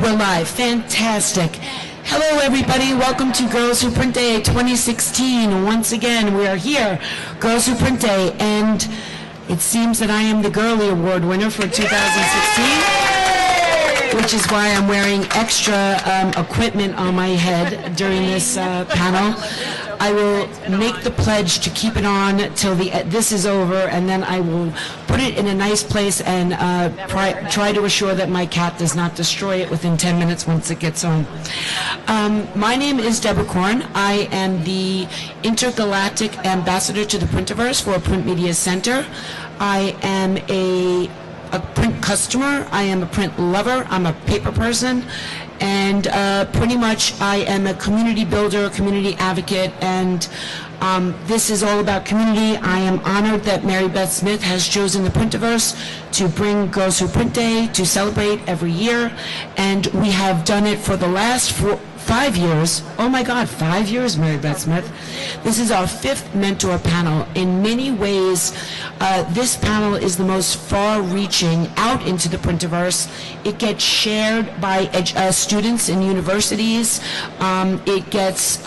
We're live. Fantastic. Hello, everybody. Welcome to Girls Who Print Day 2016. Once again, we are here, Girls Who Print Day, and it seems that I am the Girly Award winner for 2016, which is why I'm wearing extra equipment on my head during this panel. I will make the pledge to keep it on till this is over, and then I will put it in a nice place and try to assure that my cat does not destroy it within 10 minutes once it gets on. My name is Deborah Korn. I am the intergalactic ambassador to the Printiverse for Print Media Center. I am a print customer. I am a print lover. I'm a paper person. And pretty much I am a community builder, community advocate, and this is all about community. I am honored that Mary Beth Smith has chosen the Printiverse to bring Girls Who Print Day to celebrate every year, and we have done it for the last 5 years. Oh my God, 5 years, Mary Beth Smith. This is our 5th mentor panel. In many ways, this panel is the most far-reaching out into the Printiverse. It gets shared by students in universities. It gets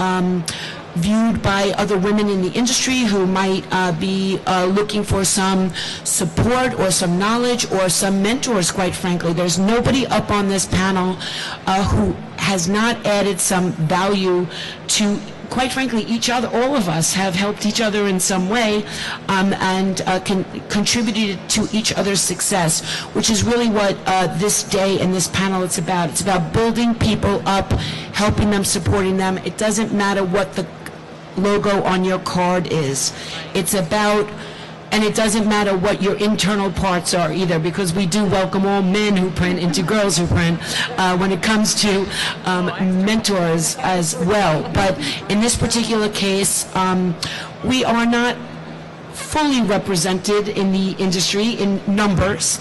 viewed by other women in the industry who might be looking for some support or some knowledge or some mentors, quite frankly. There's nobody up on this panel who has not added some value to, quite frankly, each other. All of us have helped each other in some way and contributed to each other's success, which is really what this day and this panel is about. It's about building people up, helping them, supporting them. It doesn't matter what the logo on your card is. It's about, and it doesn't matter what your internal parts are either, because we do welcome all men who print into Girls Who Print when it comes to mentors as well. But in this particular case, we are not fully represented in the industry in numbers,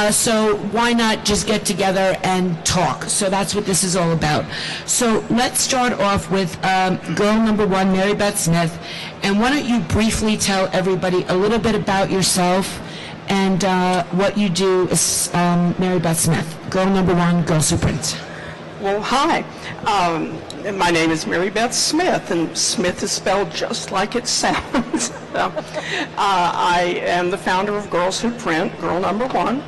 so why not just get together and talk? So that's what this is all about. So let's start off with girl number 1, Mary Beth Smith, and why don't you briefly tell everybody a little bit about yourself and what you do as Mary Beth Smith, girl number 1, Girls Who Print. Well, hi. My name is Mary Beth Smith, and Smith is spelled just like it sounds. I am the founder of Girls Who Print, girl number 1.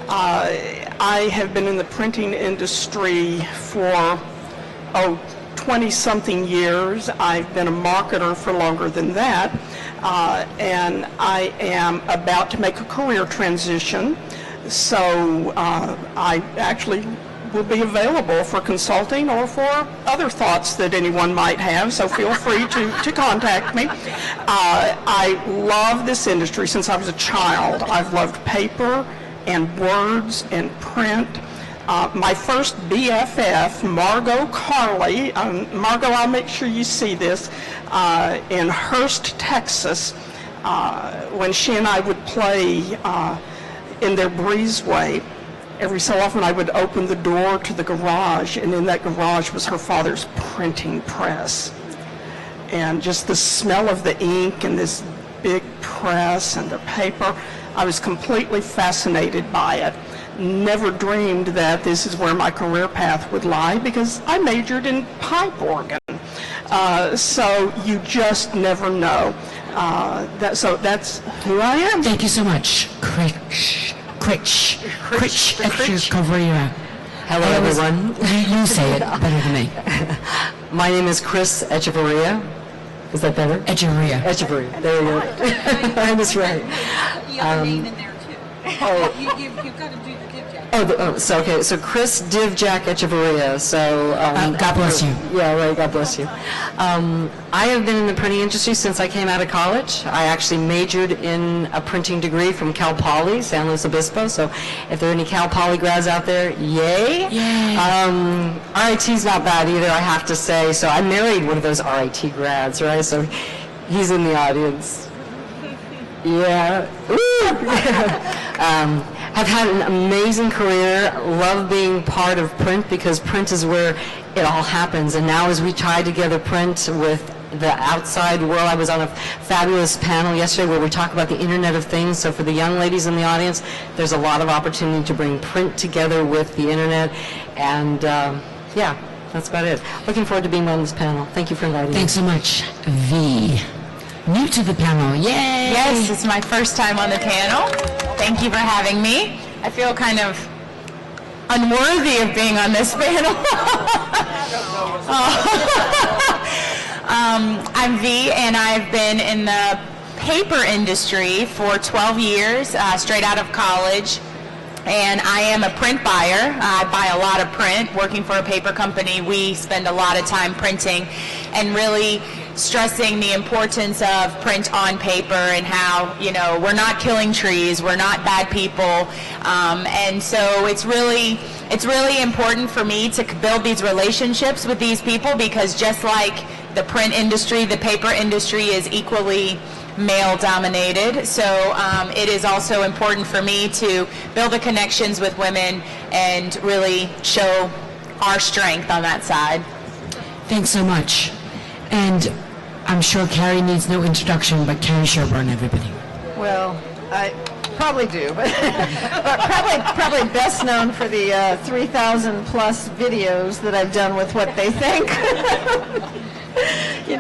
I have been in the printing industry for, 20-something years. I've been a marketer for longer than that, and I am about to make a career transition. So I actually will be available for consulting or for other thoughts that anyone might have, so feel free to contact me. I love this industry since I was a child. I've loved paper and words and print. My first BFF, Margot Carley, Margot, I'll make sure you see this, in Hurst, Texas, when she and I would play in their breezeway. Every so often I would open the door to the garage, and in that garage was her father's printing press. And just the smell of the ink and this big press and the paper, I was completely fascinated by it. Never dreamed that this is where my career path would lie, because I majored in pipe organ. So you just never know. So that's who I am. Thank you so much. Hello, everyone. You say it better than me. My name is Chris Echevarria. Is that better? Echevarria. Echevarria. There you go. I was right. You have a name in there too. Oh. You've got to do the Divjack. So Chris Divjack Echevarria. So God bless you. Yeah, right. God bless you. I have been in the printing industry since I came out of college. I actually majored in a printing degree from Cal Poly, San Luis Obispo. So if there are any Cal Poly grads out there, yay! Yay! RIT's not bad either, I have to say. So I married one of those RIT grads, right? So he's in the audience. Yeah. Have had an amazing career, love being part of print, because print is where it all happens. And now as we tie together print with the outside world. I was on a fabulous panel yesterday where we talk about the Internet of Things. So for the young ladies in the audience, there's a lot of opportunity to bring print together with the Internet. And yeah, that's about it. Looking forward to being on this panel. Thank you for inviting me. Thanks so much, V. New to the panel, yay! Yes, it's my first time on the panel. Thank you for having me. I feel kind of unworthy of being on this panel. I'm V, and I've been in the paper industry for 12 years, straight out of college. And I am a print buyer. I buy a lot of print. Working for a paper company, we spend a lot of time printing and really stressing the importance of print on paper and how, you know, we're not killing trees, we're not bad people. And so it's really important for me to build these relationships with these people, because just like the print industry, the paper industry is equally male dominated. So it is also important for me to build the connections with women and really show our strength on that side. Thanks so much. And I'm sure Carrie needs no introduction, but Carrie Sherburne, everybody. Well, I probably do, but probably best known for the 3,000 plus videos that I've done with What They Think. You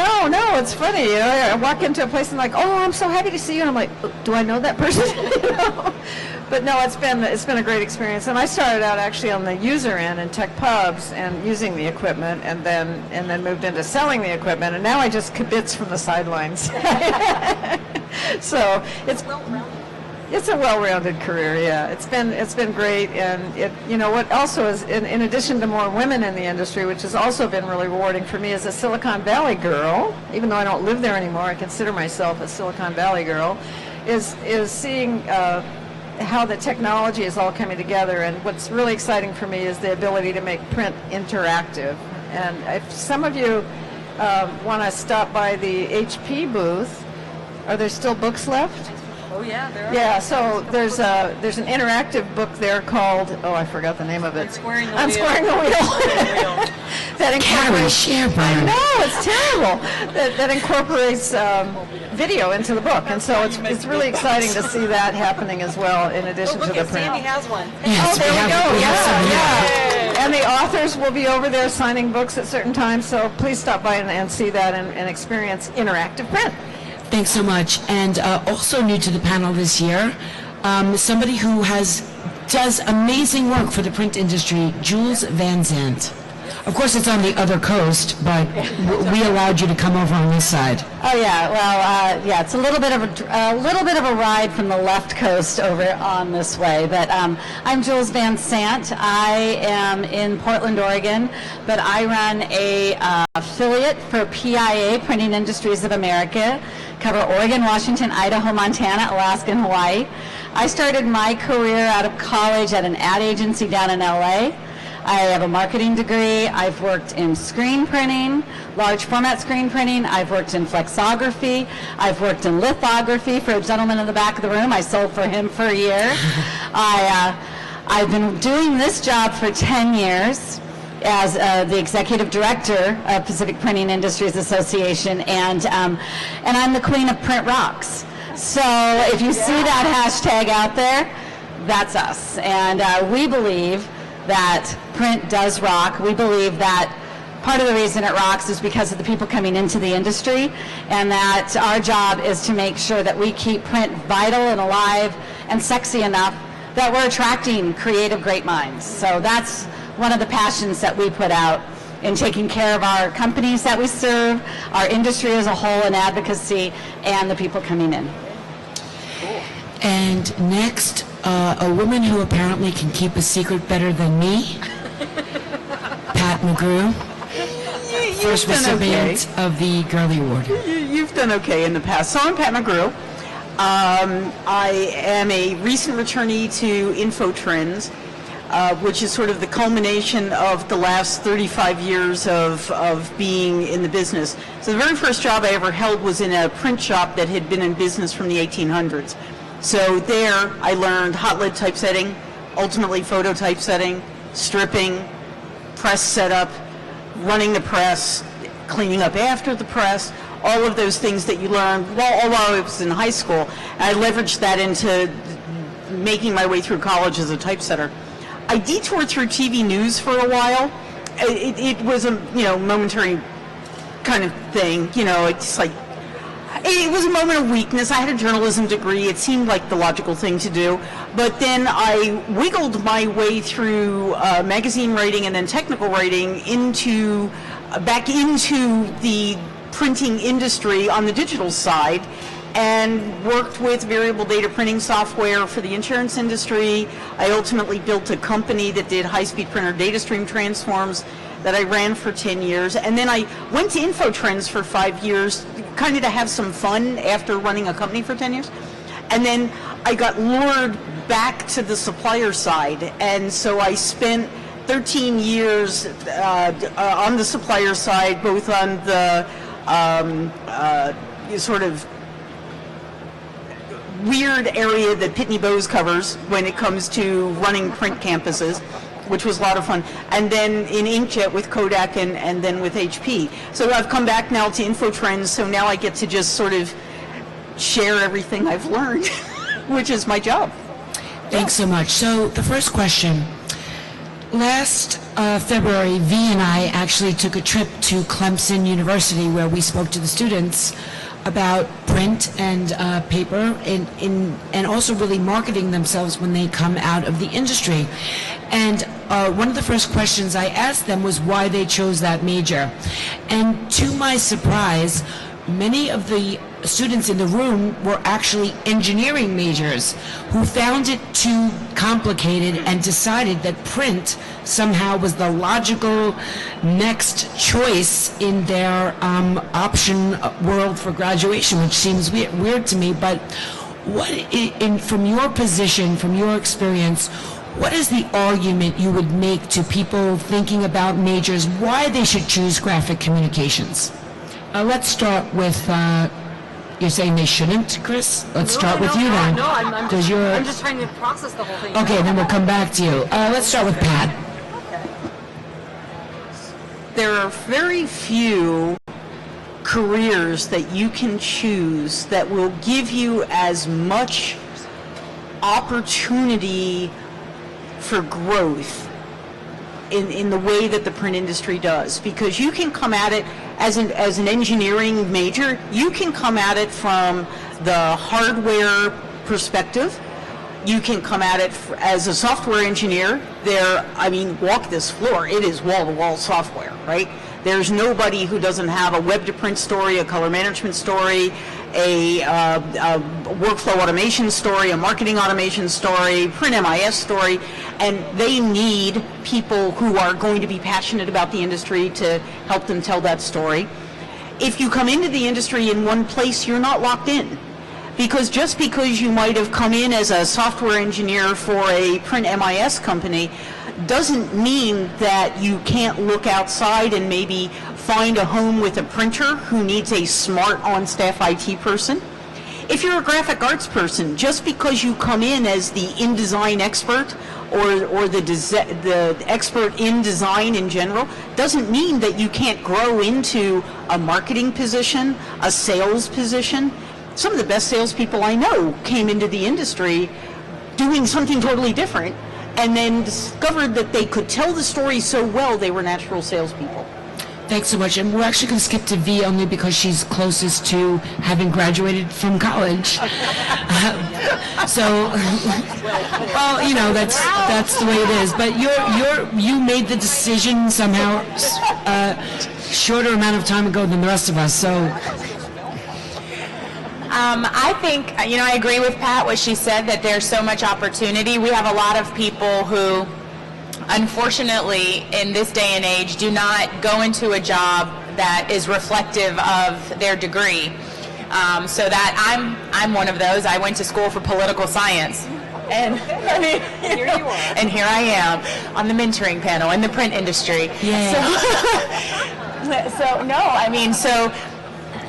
know, no, it's funny. You know, I walk into a place and I'm like, oh, I'm so happy to see you. And I'm like, do I know that person? You know? But no, it's been a great experience. And I started out actually on the user end in tech pubs and using the equipment, and then moved into selling the equipment. And now I just kibitz from the sidelines. So it's a well-rounded career. Yeah, it's been great. And it, you know, what also is in addition to more women in the industry, which has also been really rewarding for me as a Silicon Valley girl, even though I don't live there anymore, I consider myself a Silicon Valley girl, is seeing how the technology is all coming together. And what's really exciting for me is the ability to make print interactive. And if some of you want to stop by the HP booth, are there still books left? Oh, yeah, there are. Yeah, so there's an interactive book there called, oh, I forgot the name of it. Unsquaring the Wheel. Unsquaring the Wheel. That Carrie incorporates, Sherburne. I know, it's terrible. That incorporates video into the book, and so it's really exciting to see that happening as well, in addition to the print. Sandy has one. Yes, Oh, there we go. we have some, Yeah. And the authors will be over there signing books at certain times, so please stop by and see that and experience interactive print. Thanks so much. And also new to the panel this year, somebody who does amazing work for the print industry, Jules Van Zandt. Of course, it's on the other coast, but we allowed you to come over on this side. Oh yeah, well, yeah, it's a little bit of a ride from the left coast over on this way. But I'm Jules Van Sant. I am in Portland, Oregon, but I run a affiliate for PIA, Printing Industries of America. Cover Oregon, Washington, Idaho, Montana, Alaska, and Hawaii. I started my career out of college at an ad agency down in LA. I have a marketing degree. I've worked in screen printing, large format screen printing. I've worked in flexography. I've worked in lithography for a gentleman in the back of the room. I sold for him for a year. I've been doing this job for 10 years as the executive director of Pacific Printing Industries Association, and I'm the queen of print rocks. So if you see that hashtag out there, that's us. And we believe that print does rock. We believe that part of the reason it rocks is because of the people coming into the industry, and that our job is to make sure that we keep print vital and alive and sexy enough that we're attracting creative great minds. So that's one of the passions that we put out in taking care of our companies that we serve, our industry as a whole in advocacy, and the people coming in. And next, a woman who apparently can keep a secret better than me, Pat McGrew, first recipient of the Girlie Award. You've done okay in the past. So I'm Pat McGrew. I am a recent returnee to InfoTrends, which is sort of the culmination of the last 35 years of being in the business. So the very first job I ever held was in a print shop that had been in business from the 1800s. So there I learned hot lead typesetting, ultimately photo typesetting, stripping, press setup, running the press, cleaning up after the press, all of those thwhile I was in high school. I leveraged that into making my way through college as a typesetter. I detoured through TV news for a while. It was a momentary kind of thing. It's like it was a moment of weakness. I had a journalism degree. It seemed like the logical thing to do. But then I wiggled my way through magazine writing and then technical writing back into the printing industry on the digital side, and worked with variable data printing software for the insurance industry. I ultimately built a company that did high-speed printer data stream transforms that I ran for 10 years. And then I went to InfoTrends for 5 years, kind of to have some fun after running a company for 10 years. And then I got lured back to the supplier side. And so I spent 13 years on the supplier side, both on the sort of weird area that Pitney Bowes covers when it comes to running print campuses, which was a lot of fun, and then in inkjet with Kodak and then with HP. So I've come back now to InfoTrends, so now I get to just sort of share everything I've learned, which is my job. Thanks so much. So the first question. Last February, V and I actually took a trip to Clemson University where we spoke to the students about print and paper and also really marketing themselves when they come out of the industry. And one of the first questions I asked them was why they chose that major. And to my surprise, many of the students in the room were actually engineering majors who found it too complicated and decided that print somehow was the logical next choice in their option world for graduation, which seems weird to me. But from your position, from your experience, what is the argument you would make to people thinking about majors, why they should choose graphic communications? Let's start with, you're saying they shouldn't, Chris? Let's start with you then. No, I'm I'm just trying to process the whole thing. Okay, then we'll come back to you. Let's start with Pat. There are very few careers that you can choose that will give you as much opportunity for growth in the way that the print industry does, because you can come at it as an engineering major. You can come at it from the hardware perspective. You can come at it as a software engineer. Walk this floor, it is wall-to-wall software, right? There's nobody who doesn't have a web-to-print story, a color management story, a workflow automation story, a marketing automation story, print MIS story, and they need people who are going to be passionate about the industry to help them tell that story. If you come into the industry in one place, you're not locked in. Because just because you might have come in as a software engineer for a print MIS company doesn't mean that you can't look outside and maybe find a home with a printer who needs a smart on-staff IT person. If you're a graphic arts person, just because you come in as the InDesign expert or the expert in design in general, doesn't mean that you can't grow into a marketing position, a sales position. Some of the best salespeople I know came into the industry doing something totally different, and then discovered that they could tell the story so well they were natural salespeople. Thanks so much. And we're actually going to skip to V only because she's closest to having graduated from college. That's the way it is. But you made the decision somehow shorter amount of time ago than the rest of us. So. I think, I agree with Pat, what she said, that there's so much opportunity. We have a lot of people who, unfortunately, in this day and age, do not go into a job that is reflective of their degree. So that I'm one of those. I went to school for political science. And Here you are. And here I am on the mentoring panel in the print industry. Yay. So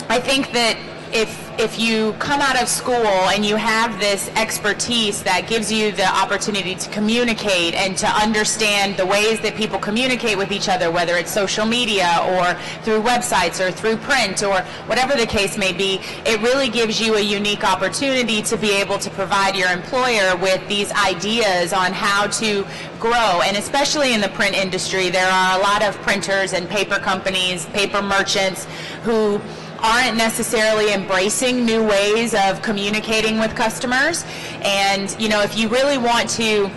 I think that if if you come out of school and you have this expertise that gives you the opportunity to communicate and to understand the ways that people communicate with each other, whether it's social media or through websites or through print or whatever the case may be, it really gives you a unique opportunity to be able to provide your employer with these ideas on how to grow. And especially in the print industry, there are a lot of printers and paper companies, paper merchants who aren't necessarily embracing new ways of communicating with customers. And, you know, if you really want to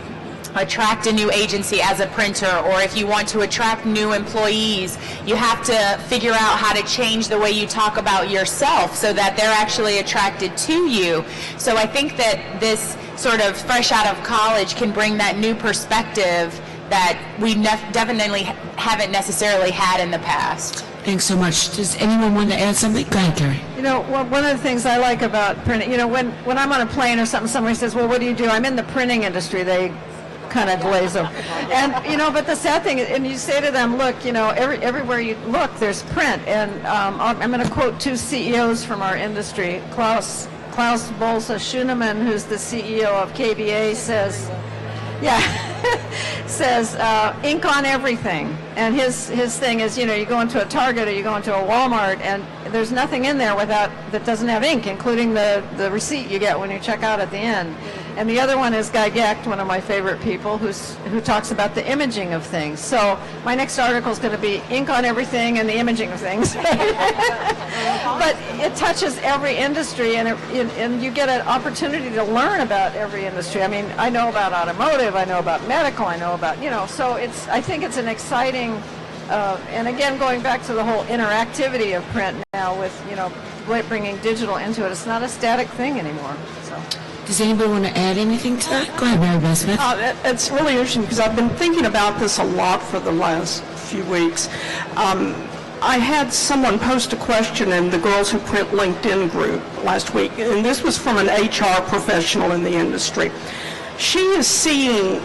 attract a new agency as a printer, or if you want to attract new employees, you have to figure out how to change the way you talk about yourself so that they're actually attracted to you. So I think that this sort of fresh out of college can bring that new perspective that we definitely haven't necessarily had in the past. Thanks so much. Does anyone want to add something? Go ahead, Carrie. You know, one of the things I like about printing, you know, when I'm on a plane or something, somebody says, well, what do you do? I'm in the printing industry. They kind of glaze over. And, you know, but the sad thing is, and you say to them, look, you know, everywhere you look, there's print. And I'm going to quote two CEOs from our industry. Klaus Bolsa Schunemann, who's the CEO of KBA, says, says ink on everything. And his thing is, you know, you go into a Target or you go into a Walmart and there's nothing in there that doesn't have ink, including the receipt you get when you check out at the end. And the other one is Guy Gecht, one of my favorite people, who talks about the imaging of things. So my next article is going to be ink on everything and the imaging of things. But it touches every industry, and you get an opportunity to learn about every industry. I mean, I know about automotive, I know about medical, I know about, you know, so I think it's an exciting, and again, going back to the whole interactivity of print now with, you know, bringing digital into it, it's not a static thing anymore. So. Does anybody want to add anything to that? Go ahead, Mary Beth Smith. It's really interesting because I've been thinking about this a lot for the last few weeks. I had someone post a question in the Girls Who Print LinkedIn group last week, and this was from an HR professional in the industry. She is seeing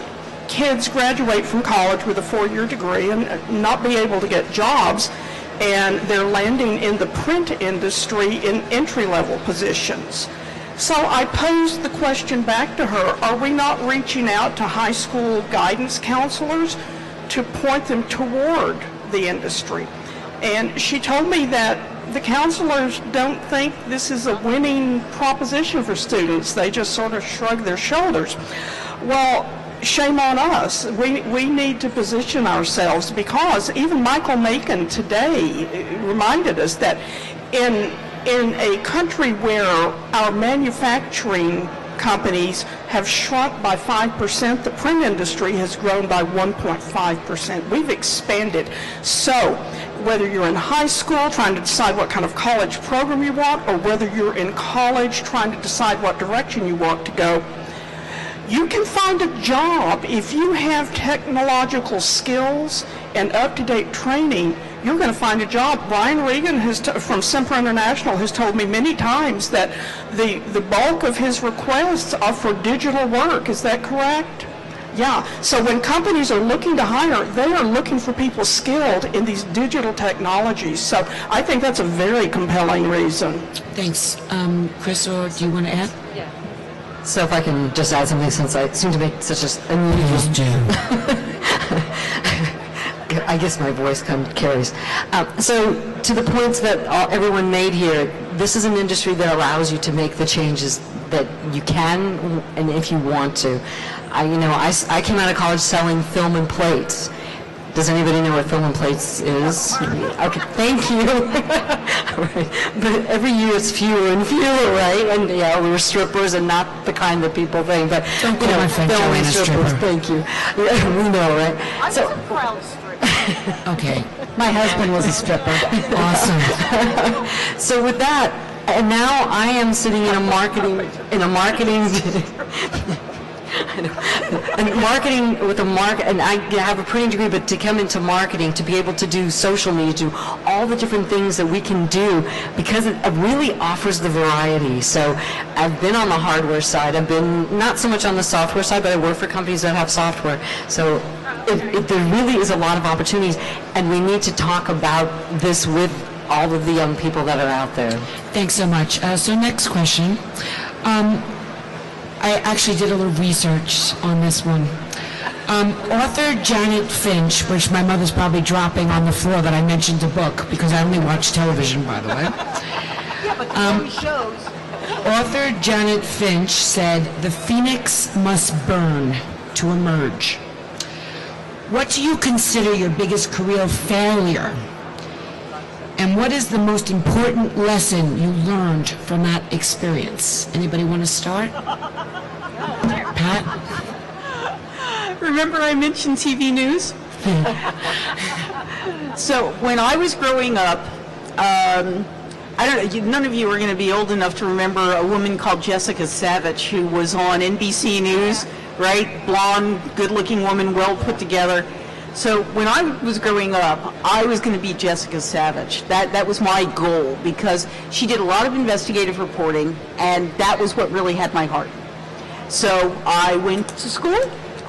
kids graduate from college with a 4-year degree and not be able to get jobs, and they're landing in the print industry in entry-level positions. So I posed the question back to her, are we not reaching out to high school guidance counselors to point them toward the industry? And she told me that the counselors don't think this is a winning proposition for students. They just sort of shrug their shoulders. Well, shame on us. We need to position ourselves, because even Michael Macon today reminded us that in a country where our manufacturing companies have shrunk by 5%, the print industry has grown by 1.5%. We've expanded. So whether you're in high school trying to decide what kind of college program you want, or whether you're in college trying to decide what direction you want to go, you can find a job if you have technological skills and up-to-date training. You're going to find a job. Brian Regan from Centr International has told me many times that the bulk of his requests are for digital work. Is that correct? Yeah. So when companies are looking to hire, they are looking for people skilled in these digital technologies. So I think that's a very compelling reason. Thanks. Chris, or do you want to add? Yeah. So if I can just add something, since I seem to make such a unusual... I guess my voice carries. So to the points that everyone made here, this is an industry that allows you to make the changes that you can, and if you want to. I came out of college selling film and plates. Does anybody know what film and plates is? Okay, thank you. Right. But every year it's fewer and fewer, right? And yeah, we were strippers, and not the kind that people think. But don't call my friend film and strippers. Stripper. Thank you. Yeah, we know, right? I was a proud stripper. Okay. My husband was a stripper. Awesome. So with that, and now I am sitting in a marketing and I have a printing degree, but to come into marketing, to be able to do social media, do all the different things that we can do, because it really offers the variety. So I've been on the hardware side. I've been not so much on the software side, but I work for companies that have software. So there really is a lot of opportunities, and we need to talk about this with all of the young people that are out there. Thanks so much. So next question. I actually did a little research on this one. Author Janet Finch, which my mother's probably dropping on the floor that I mentioned the book, because I only watch television, by the way. Yeah, but the shows. Author Janet Finch said, "The phoenix must burn to emerge." What do you consider your biggest career failure? And what is the most important lesson you learned from that experience? Anybody want to start? Pat? Remember I mentioned TV news? So when I was growing up, I don't know, none of you are going to be old enough to remember a woman called Jessica Savage who was on NBC News, right? Blonde, good-looking woman, well put together. So when I was growing up, I was going to be Jessica Savage. That was my goal, because she did a lot of investigative reporting, and that was what really had my heart. So I went to school,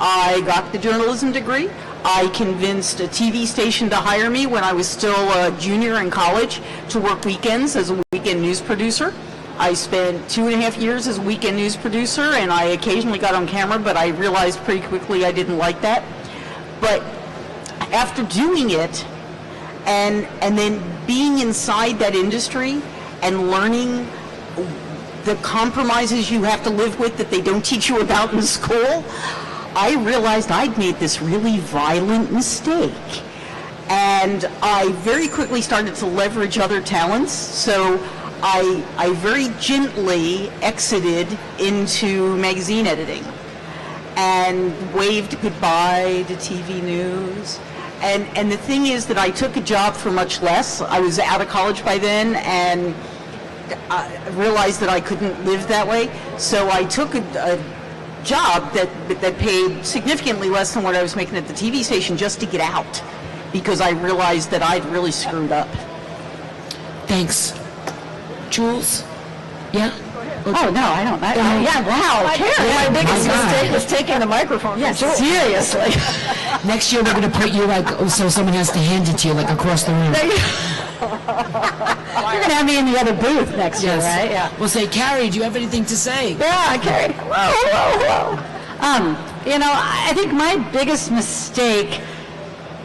I got the journalism degree, I convinced a TV station to hire me when I was still a junior in college to work weekends as a weekend news producer. I spent 2.5 years as a weekend news producer, and I occasionally got on camera, but I realized pretty quickly I didn't like that. But after doing it, and then being inside that industry and learning the compromises you have to live with that they don't teach you about in school, I realized I'd made this really violent mistake. And I very quickly started to leverage other talents, so I very gently exited into magazine editing and waved goodbye to TV news. And the thing is that I took a job for much less. I was out of college by then, and I realized that I couldn't live that way. So I took a job that paid significantly less than what I was making at the TV station just to get out, because I realized that I'd really screwed up. Thanks. Jules? Yeah? Oh, no, I don't. Yeah, wow. Karen, my biggest mistake was taking the microphone. Yeah, seriously. Next year we're going to put you like, so someone has to hand it to you like across the room. You're going to have me in the other booth next year, right? Yeah. We'll say, Carrie, do you have anything to say? Yeah, Carrie. Hello. I think my biggest mistake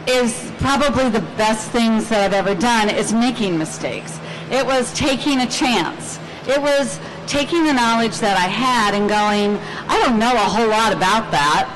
is probably the best things that I've ever done is making mistakes. It was taking a chance. It was taking the knowledge that I had and going, I don't know a whole lot about that,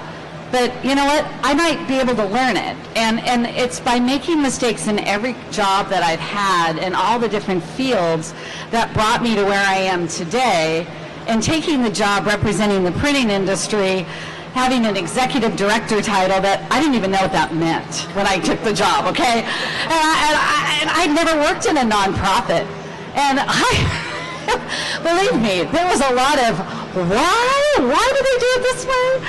but you know what? I might be able to learn it. And it's by making mistakes in every job that I've had in all the different fields that brought me to where I am today, and taking the job representing the printing industry, having an executive director title that I didn't even know what that meant when I took the job, okay? And I'd never worked in a nonprofit. And believe me, there was a lot of, why do they do it this way?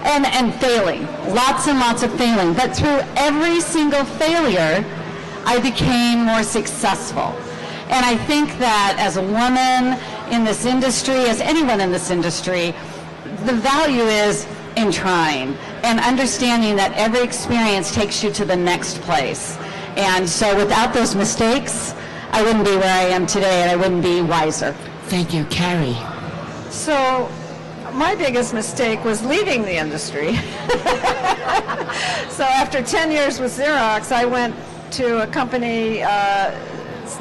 And failing, lots and lots of failing. But through every single failure, I became more successful. And I think that as a woman in this industry, as anyone in this industry, the value is in trying and understanding that every experience takes you to the next place. And so without those mistakes, I wouldn't be where I am today, and I wouldn't be wiser. Thank you. Carrie? So my biggest mistake was leaving the industry. So after 10 years with Xerox, I went to a company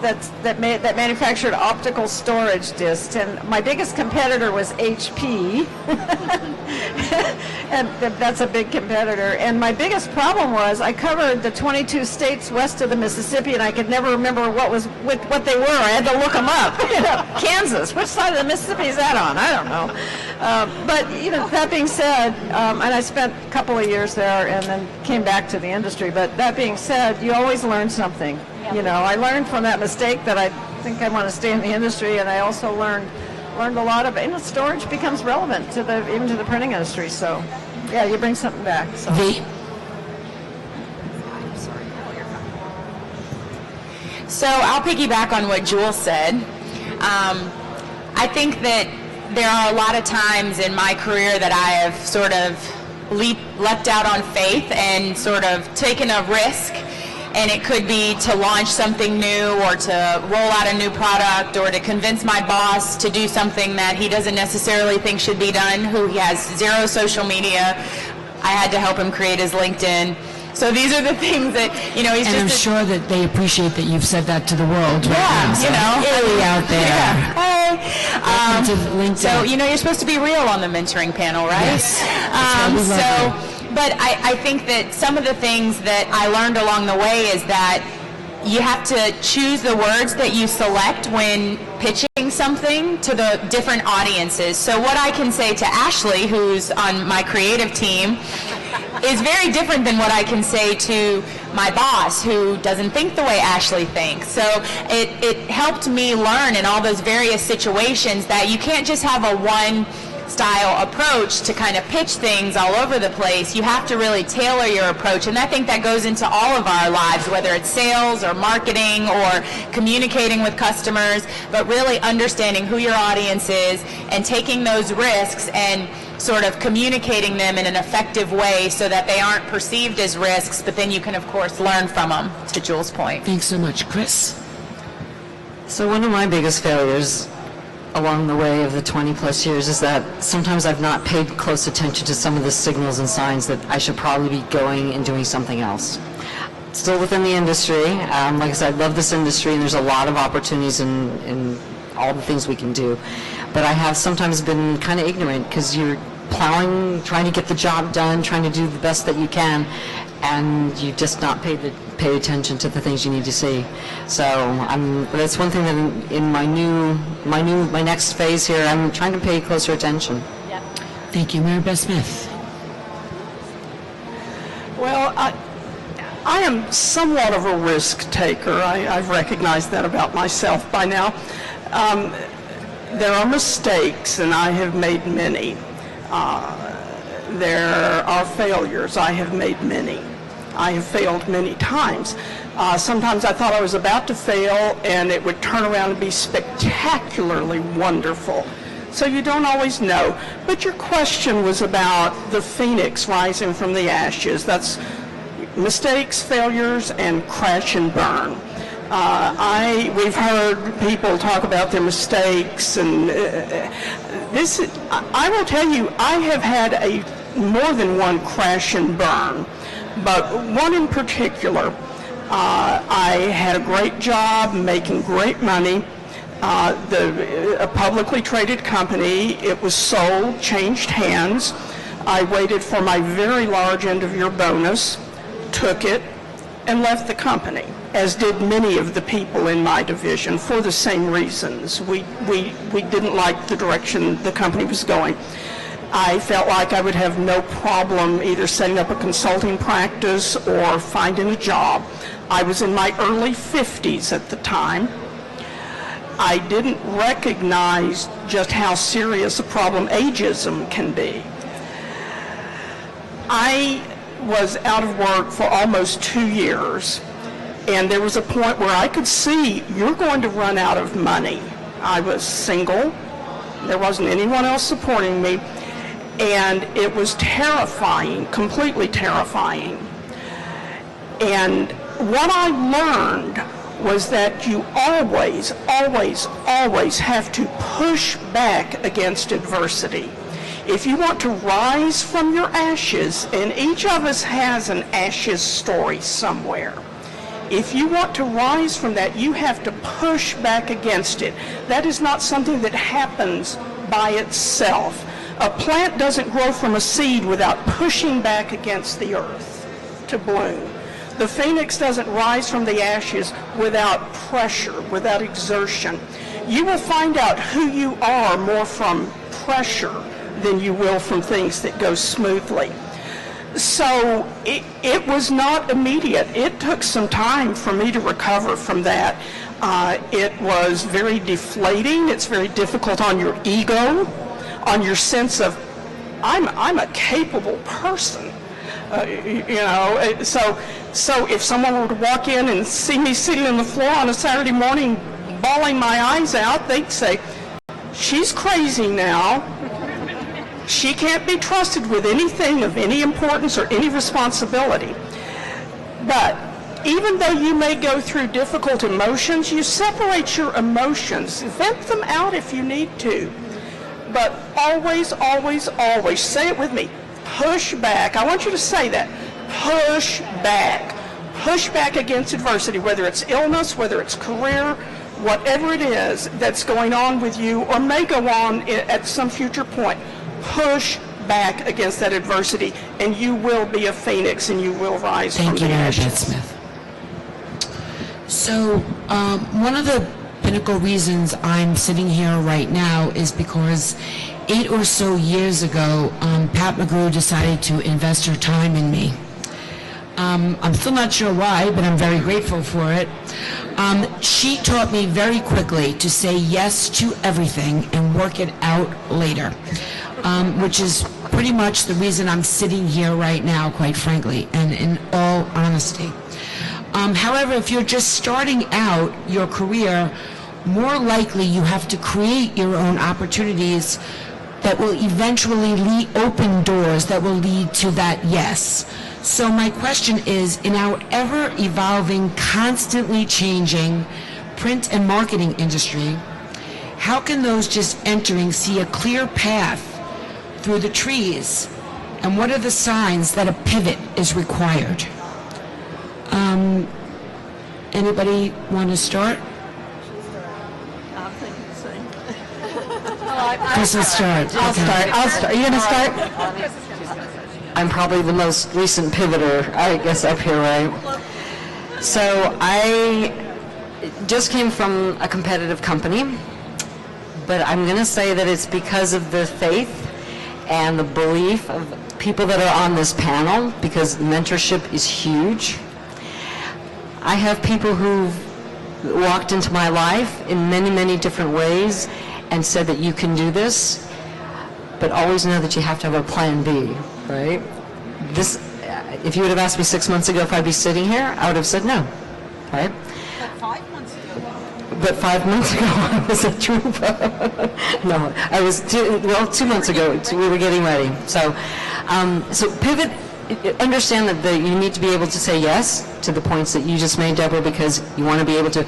that manufactured optical storage discs, and my biggest competitor was HP. And that's a big competitor. And my biggest problem was I covered the 22 states west of the Mississippi, and I could never remember what they were. I had to look them up. Kansas, which side of the Mississippi is that on? I don't know. But that being said, and I spent a couple of years there and then came back to the industry. But that being said, you always learn something. I learned from that mistake that I think I want to stay in the industry, and I also learned a lot of storage becomes relevant even to the printing industry. So, yeah, you bring something back. So. So I'll piggyback on what Jules said. I think that there are a lot of times in my career that I have sort of leapt out on faith and sort of taken a risk and it could be to launch something new or to roll out a new product or to convince my boss to do something that he doesn't necessarily think should be done, who he has zero social media. I had to help him create his LinkedIn. So these are the things that, he's And just... I'm sure that they appreciate that you've said that to the world right now. So, hey, out there. Yeah. Hey. Welcome to LinkedIn. So, you're supposed to be real on the mentoring panel, right? Yes. That's why we love you. But I think that some of the things that I learned along the way is that you have to choose the words that you select when pitching something to the different audiences. So what I can say to Ashley, who's on my creative team, is very different than what I can say to my boss, who doesn't think the way Ashley thinks. So it helped me learn in all those various situations that you can't just have a one-style approach to kind of pitch things all over the place. You have to really tailor your approach, and I think that goes into all of our lives, whether it's sales or marketing or communicating with customers, but really understanding who your audience is and taking those risks and sort of communicating them in an effective way so that they aren't perceived as risks, but then you can, of course, learn from them, to Jules' point. Thanks so much. Chris? So one of my biggest failures along the way of the 20 plus years is that sometimes I've not paid close attention to some of the signals and signs that I should probably be going and doing something else. Still within the industry, like I said, I love this industry and there's a lot of opportunities in all the things we can do. But I have sometimes been kind of ignorant because you're plowing, trying to get the job done, trying to do the best that you can, and you've just not paid attention to the things you need to see. So that's one thing that in my next phase here, I'm trying to pay closer attention. Yep. Thank you. Mary Beth Smith. Well, I am somewhat of a risk taker. I've recognized that about myself by now. There are mistakes, and I have made many. There are failures. I have made many. I have failed many times. Sometimes I thought I was about to fail, and it would turn around and be spectacularly wonderful. So you don't always know. But your question was about the phoenix rising from the ashes. That's mistakes, failures, and crash and burn. We've heard people talk about their mistakes, and I will tell you, I have had more than one crash and burn, but one in particular. I had a great job, making great money. A publicly traded company. It was sold, changed hands. I waited for my very large end-of-year bonus, took it, and left the company, as did many of the people in my division for the same reasons. We didn't like the direction the company was going. I felt like I would have no problem either setting up a consulting practice or finding a job. I was in my early 50s at the time. I didn't recognize just how serious a problem ageism can be. I was out of work for almost 2 years, and there was a point where I could see you're going to run out of money. I was single. There wasn't anyone else supporting me, and it was terrifying, completely terrifying. And what I learned was that you always, always, always have to push back against adversity. If you want to rise from your ashes, and each of us has an ashes story somewhere, if you want to rise from that, you have to push back against it. That is not something that happens by itself. A plant doesn't grow from a seed without pushing back against the earth to bloom. The phoenix doesn't rise from the ashes without pressure, without exertion. You will find out who you are more from pressure than you will from things that go smoothly. So it was not immediate. It took some time for me to recover from that. It was very deflating. It's very difficult on your ego, on your sense of, I'm a capable person. So if someone were to walk in and see me sitting on the floor on a Saturday morning bawling my eyes out, they'd say, she's crazy now. She can't be trusted with anything of any importance or any responsibility. But Even though you may go through difficult emotions, you separate your emotions. Vent them out if you need to. But always, always, always, say it with me, push back. I want you to say that. Push back. Push back against adversity, whether it's illness, whether it's career, whatever it is that's going on with you or may go on at some future point. Push back against that adversity, and you will be a phoenix, and you will rise from Thank the you, Mary Beth ashes. Smith. So, one of the pinnacle reasons I'm sitting here right now is because 8 or so years ago, Pat McGrew decided to invest her time in me. I'm still not sure why, but I'm very grateful for it. She taught me very quickly to say yes to everything and work it out later, which is pretty much the reason I'm sitting here right now, quite frankly, and in all honesty. However, if you're just starting out your career, more likely you have to create your own opportunities that will eventually open doors that will lead to that yes. So my question is, in our ever-evolving, constantly changing print and marketing industry, how can those just entering see a clear path through the trees? And what are the signs that a pivot is required? Anybody want to start? Chris will start. I'll start. Are you going to start? I'm probably the most recent pivoter, I guess, up here, right? So I just came from a competitive company, but I'm going to say that it's because of the faith and the belief of people that are on this panel, because mentorship is huge. I have people who've walked into my life in many, many different ways and said that you can do this, but always know that you have to have a plan B, right? This, if you would have asked me 6 months ago if I'd be sitting here, I would have said no, right? But 5 months ago, I was a trooper. No, I was, 2 months ago, we were getting ready. So pivot, understand that you need to be able to say yes to the points that you just made, Deborah, because you want to be able to.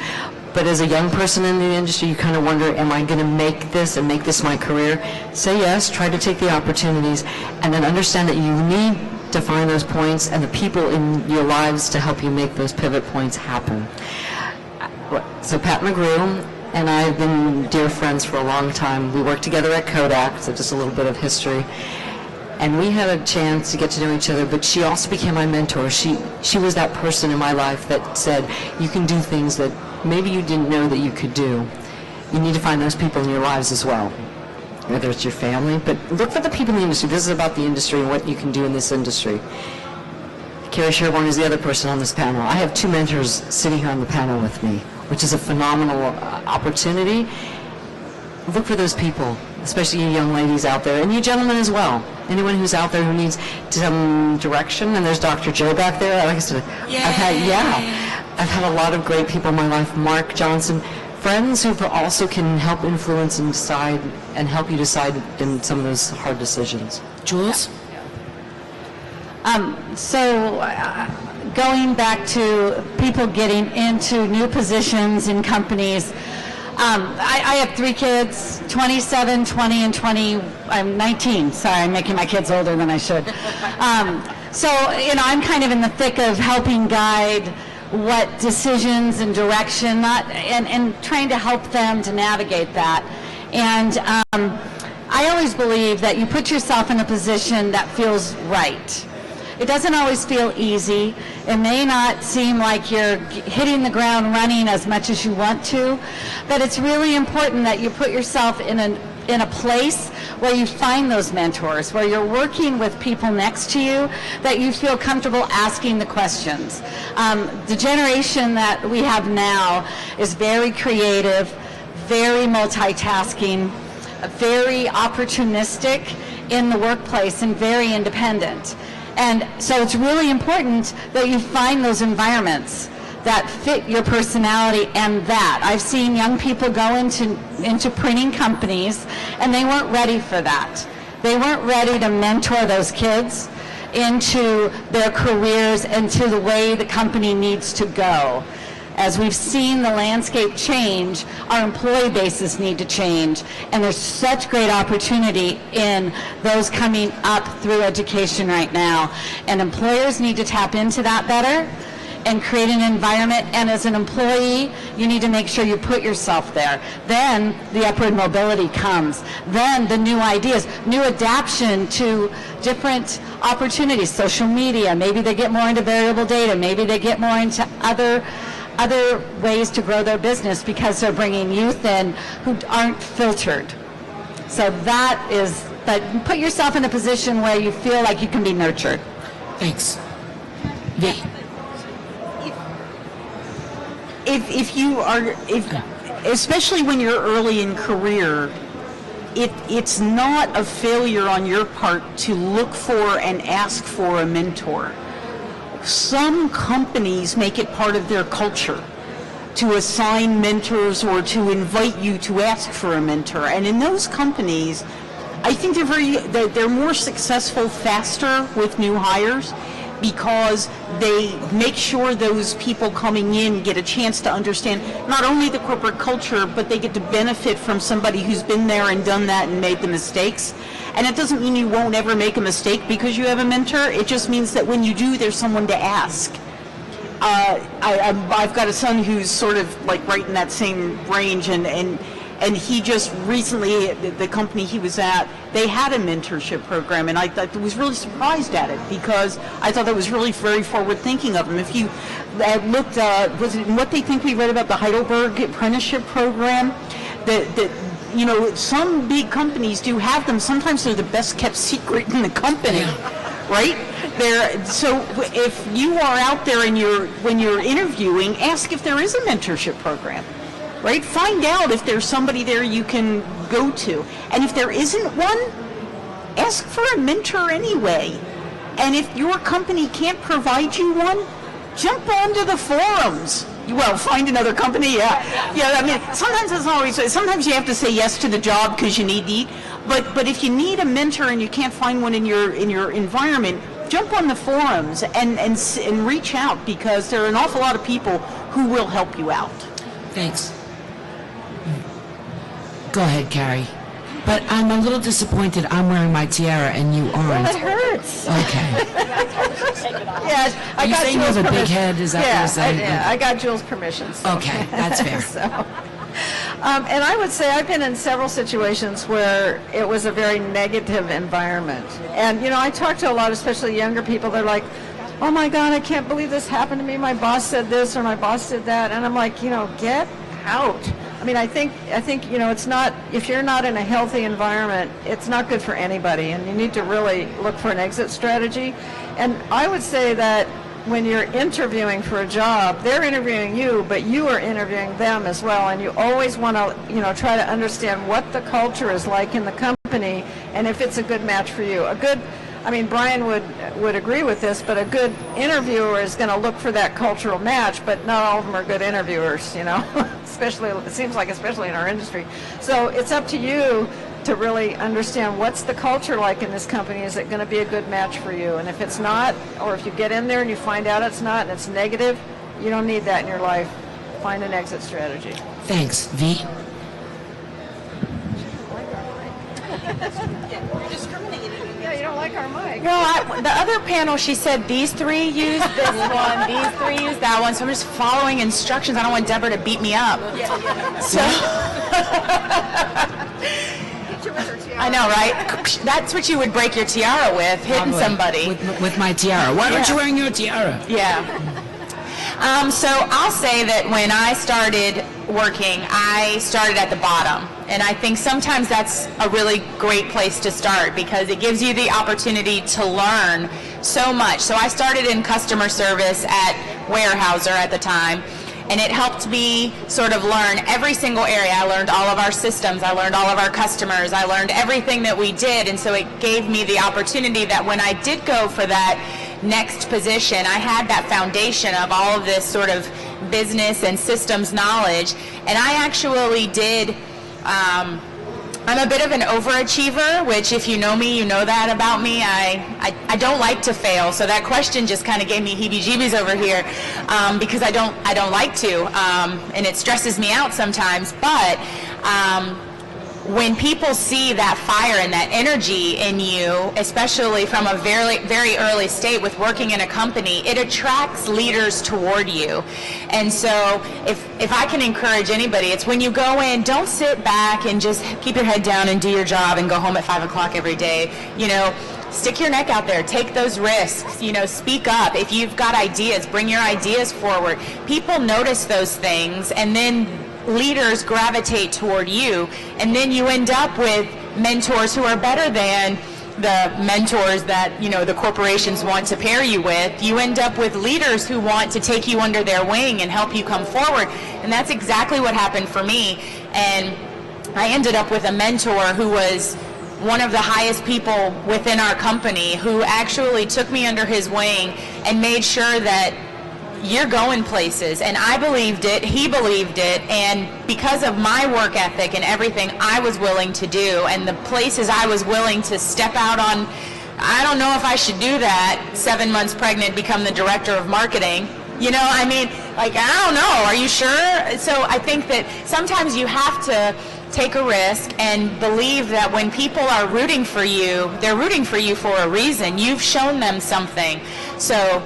But as a young person in the industry, you kind of wonder, am I going to make this and make this my career? Say yes, try to take the opportunities, and then understand that you need to find those points and the people in your lives to help you make those pivot points happen. So Pat McGrew and I have been dear friends for a long time. We worked together at Kodak, so just a little bit of history. And we had a chance to get to know each other, but she also became my mentor. She was that person in my life that said, you can do things that maybe you didn't know that you could do. You need to find those people in your lives as well, whether it's your family, but look for the people in the industry. This is about the industry and what you can do in this industry. Carrie Sherborne is the other person on this panel. I have 2 mentors sitting here on the panel with me, which is a phenomenal opportunity. Look for those people, especially you young ladies out there, and you gentlemen as well. Anyone who's out there who needs some direction, and there's Dr. Joe back there. Like I said, I've had a lot of great people in my life. Mark Johnson, friends who also can help influence and decide, and help you decide in some of those hard decisions. Jules? Going back to people getting into new positions in companies, I have 3 kids, 27, 20, and 20. I'm 19. Sorry, I'm making my kids older than I should. I'm kind of in the thick of helping guide what decisions and direction, and trying to help them to navigate that. And I always believe that you put yourself in a position that feels right. It doesn't always feel easy. It may not seem like you're hitting the ground running as much as you want to, but it's really important that you put yourself in a place where you find those mentors, where you're working with people next to you that you feel comfortable asking the questions. The generation that we have now is very creative, very multitasking, very opportunistic in the workplace, and very independent. And so it's really important that you find those environments that fit your personality and that. I've seen young people go into printing companies, and they weren't ready for that. They weren't ready to mentor those kids, into their careers and to the way the company needs to go. As we've seen the landscape change, our employee bases need to change, and there's such great opportunity in those coming up through education right now. And employers need to tap into that better and create an environment, and as an employee, you need to make sure you put yourself there. Then the upward mobility comes. Then the new ideas, new adaption to different opportunities, social media, maybe they get more into variable data, maybe they get more into other ways to grow their business because they're bringing youth in who aren't filtered. So that is, but put yourself in a position where you feel like you can be nurtured. Thanks. Especially when you're early in career, it's not a failure on your part to look for and ask for a mentor. Some companies make it part of their culture to assign mentors or to invite you to ask for a mentor. And in those companies, I think they're more successful faster with new hires because they make sure those people coming in get a chance to understand not only the corporate culture, but they get to benefit from somebody who's been there and done that and made the mistakes. And it doesn't mean you won't ever make a mistake because you have a mentor. It just means that when you do, there's someone to ask. I've got a son who's sort of like right in that same range, and he just recently, the company he was at, they had a mentorship program, and I was really surprised at it because I thought that was really very forward thinking of them. If you looked, was it what they think we read about the Heidelberg apprenticeship program, that you know, some big companies do have them. Sometimes they're the best kept secret in the company, right? So if you are out there and when you're interviewing, ask if there is a mentorship program, right? Find out if there's somebody there you can go to. And if there isn't one, ask for a mentor anyway. And if your company can't provide you one, jump onto the forums. Well, find another company, yeah. I mean, sometimes it's not always, sometimes you have to say yes to the job because you need to eat. But if you need a mentor and you can't find one in your environment, jump on the forums and reach out because there are an awful lot of people who will help you out. Thanks. Go ahead, Carrie. But I'm a little disappointed I'm wearing my tiara and you aren't. Well, it hurts. Okay. Yes, I got saying you Jules' have a big permission. head? Is that what you're saying? I got Jules' permission. So. Okay, that's fair. And I would say I've been in several situations where it was a very negative environment. And, you know, I talk to a lot, especially younger people, they're like, oh my God, I can't believe this happened to me. My boss said this or my boss did that. And I'm like, you know, get out. I mean, I think, you know, it's not, if you're not in a healthy environment, it's not good for anybody. And you need to really look for an exit strategy. And I would say that when you're interviewing for a job, they're interviewing you, but you are interviewing them as well. And you always want to, you know, try to understand what the culture is like in the company and if it's a good match for you. I mean, Brian would agree with this, but a good interviewer is going to look for that cultural match, but not all of them are good interviewers, you know, especially, it seems like, especially in our industry. So it's up to you to really understand what's the culture like in this company. Is it going to be a good match for you? And if it's not, or if you get in there and you find out it's not and it's negative, you don't need that in your life. Find an exit strategy. Thanks. V? Yeah, you don't like our mic. Well, the other panel, she said these three use this one, these three use that one, so I'm just following instructions. I don't want Deborah to beat me up. So, I know, right? That's what you would break your tiara with, hitting Probably. somebody. With my tiara. Why aren't you wearing your tiara? Yeah. So I'll say that when I started working, I started at the bottom. And I think sometimes that's a really great place to start because it gives you the opportunity to learn so much. So I started in customer service at Weyerhaeuser at the time. And it helped me sort of learn every single area. I learned all of our systems. I learned all of our customers. I learned everything that we did. And so it gave me the opportunity that when I did go for that next position, I had that foundation of all of this sort of business and systems knowledge. And I actually did I'm a bit of an overachiever, which if you know me, you know that about me. I don't like to fail, so that question just kind of gave me heebie-jeebies over here because I don't like to, and it stresses me out sometimes. But when people see that fire and that energy in you, especially from a very, very early state with working in a company, it attracts leaders toward you. And so if I can encourage anybody, it's when you go in, don't sit back and just keep your head down and do your job and go home at 5 o'clock every day. You know, stick your neck out there, take those risks, you know, speak up. If you've got ideas, bring your ideas forward. People notice those things, and then leaders gravitate toward you, and then you end up with mentors who are better than the mentors that, you know, the corporations want to pair you with. You end up with leaders who want to take you under their wing and help you come forward, and that's exactly what happened for me. And I ended up with a mentor who was one of the highest people within our company, who actually took me under his wing and made sure that you're going places. And I believed it, he believed it, and because of my work ethic and everything I was willing to do and the places I was willing to step out on, I don't know if I should do that, 7 months pregnant, become the director of marketing. You know, I mean, like, I don't know, are you sure? So I think that sometimes you have to take a risk and believe that when people are rooting for you, they're rooting for you for a reason. You've shown them something. So.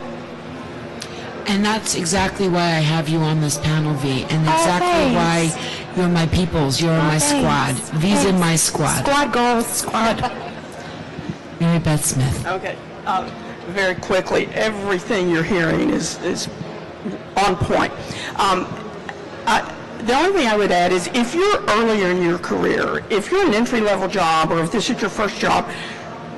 And that's exactly why I have you on this panel, V, and exactly why you're my peoples, you're my squad. V's in my squad. Squad goals, squad. Mary Beth Smith. Okay. Very quickly, everything you're hearing is on point. The only thing I would add is if you're earlier in your career, if you're an entry-level job or if this is your first job,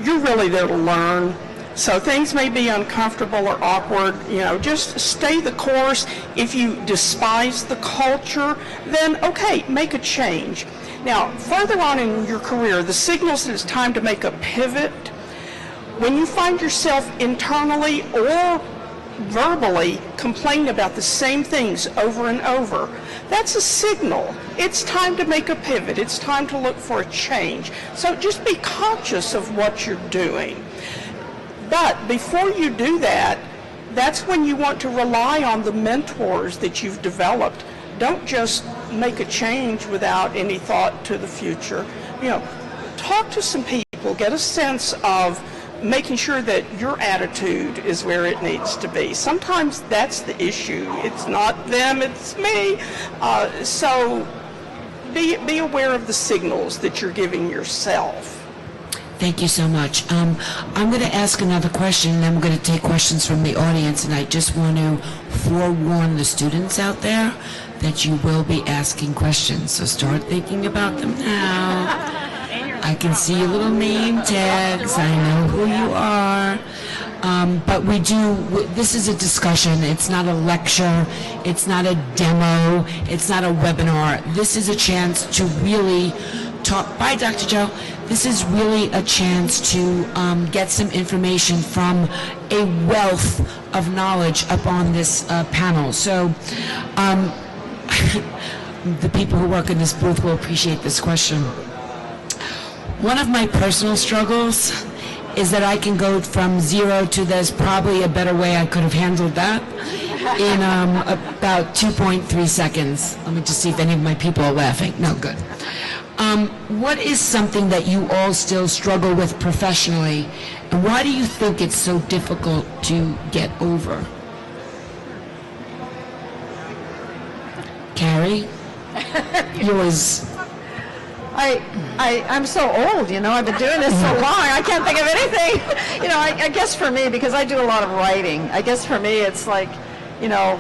you're really there to learn. So things may be uncomfortable or awkward, you know, just stay the course. If you despise the culture, then okay, make a change. Now, further on in your career, the signals that it's time to make a pivot, when you find yourself internally or verbally complaining about the same things over and over, that's a signal. It's time to make a pivot. It's time to look for a change. So just be conscious of what you're doing. But before you do that, that's when you want to rely on the mentors that you've developed. Don't just make a change without any thought to the future. You know, talk to some people, get a sense of making sure that your attitude is where it needs to be. Sometimes that's the issue. It's not them, it's me. So be aware of the signals that you're giving yourself. Thank you so much. I'm going to ask another question, and then we're going to take questions from the audience, and I just want to forewarn the students out there that you will be asking questions, so start thinking about them now. I can see your little name tags. I know who you are. But this is a discussion. It's not a lecture. It's not a demo. It's not a webinar. This is a chance to really talk. Bye, Dr. Joe. This is really a chance to get some information from a wealth of knowledge up on this panel. So the people who work in this booth will appreciate this question. One of my personal struggles is that I can go from 0 to there's probably a better way I could have handled that in about 2.3 seconds. Let me just see if any of my people are laughing. No, good. What is something that you all still struggle with professionally, and why do you think it's so difficult to get over? Carrie? Yours. I'm so old, you know, I've been doing this so long, I can't think of anything. You know, I guess for me, because I do a lot of writing, I guess for me it's like, you know,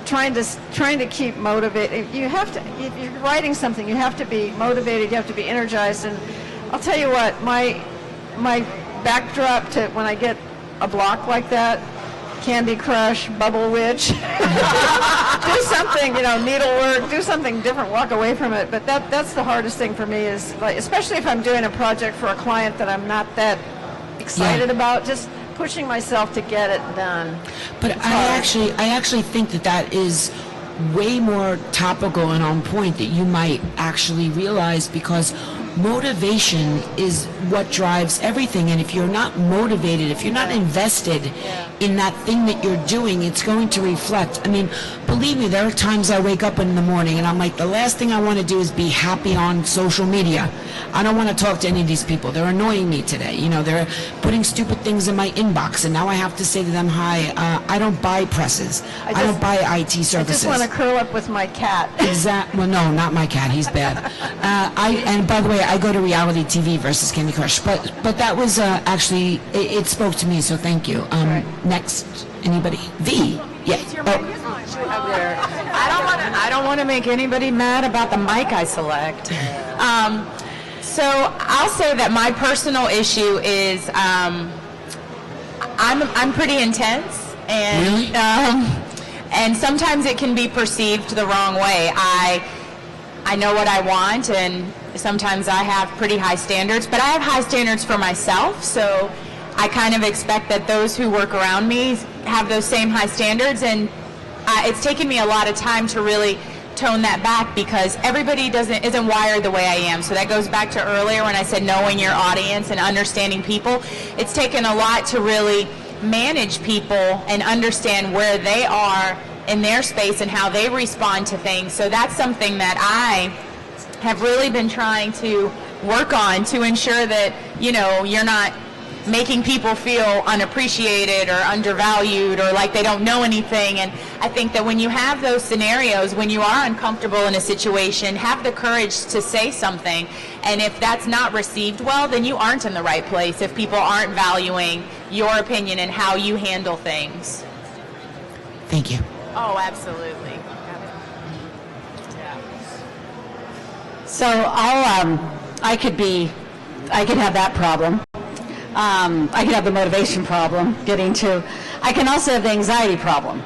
trying to keep motivated. You have to, if you're writing something, you have to be motivated, you have to be energized, and I'll tell you what, my backdrop to when I get a block like that, Candy Crush, Bubble Witch, do something, you know, needlework, do something different, walk away from it. But that's the hardest thing for me is, like, especially if I'm doing a project for a client that I'm not that excited about, just pushing myself to get it done. But I actually think that is way more topical and on point that you might actually realize, because motivation is what drives everything. And if you're not motivated, if you're not invested in that thing that you're doing, it's going to reflect. I mean, believe me, there are times I wake up in the morning and I'm like, the last thing I want to do is be happy on social media. I don't want to talk to any of these people. They're annoying me today. You know, they're putting stupid things in my inbox, and now I have to say to them, hi, I don't buy presses. I don't buy IT services. I just want to curl up with my cat. Exactly. Well, no, not my cat. He's bad. And by the way, I go to reality TV versus Candy Crush. But that was actually, it spoke to me, so thank you. Next, anybody? V. Yeah. I don't want to make anybody mad about the mic I select. So I'll say that my personal issue is I'm pretty intense, and and sometimes it can be perceived the wrong way. I know what I want, and sometimes I have pretty high standards, but I have high standards for myself, so I kind of expect that those who work around me have those same high standards, and it's taken me a lot of time to really tone that back because everybody isn't wired the way I am. So that goes back to earlier when I said knowing your audience and understanding people. It's taken a lot to really manage people and understand where they are in their space and how they respond to things. So that's something that I have really been trying to work on to ensure that, you know, you're not making people feel unappreciated or undervalued or like they don't know anything. And I think that when you have those scenarios, when you are uncomfortable in a situation, have the courage to say something. And if that's not received well, then you aren't in the right place if people aren't valuing your opinion and how you handle things. Thank you. Oh, absolutely. So I could have that problem. I could have the motivation problem I can also have the anxiety problem.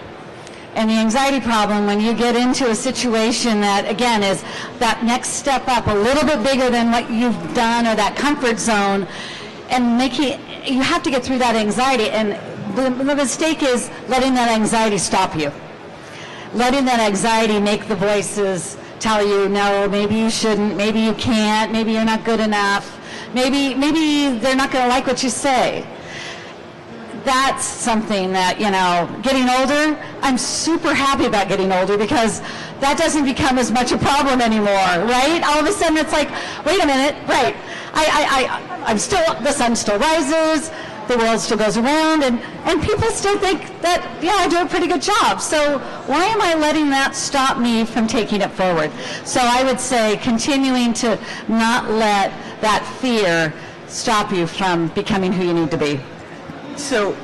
And the anxiety problem, when you get into a situation that, again, is that next step up a little bit bigger than what you've done or that comfort zone, and you have to get through that anxiety. And the mistake is letting that anxiety stop you. Letting that anxiety make the voices tell you, no, maybe you shouldn't, maybe you can't, maybe you're not good enough. Maybe they're not going to like what you say. That's something that, you know, getting older, I'm super happy about getting older because that doesn't become as much a problem anymore, right? All of a sudden it's like, wait a minute, right, the sun still rises, the world still goes around, and people still think that, yeah, I do a pretty good job. So why am I letting that stop me from taking it forward? So I would say continuing to not let that fear stop you from becoming who you need to be. So,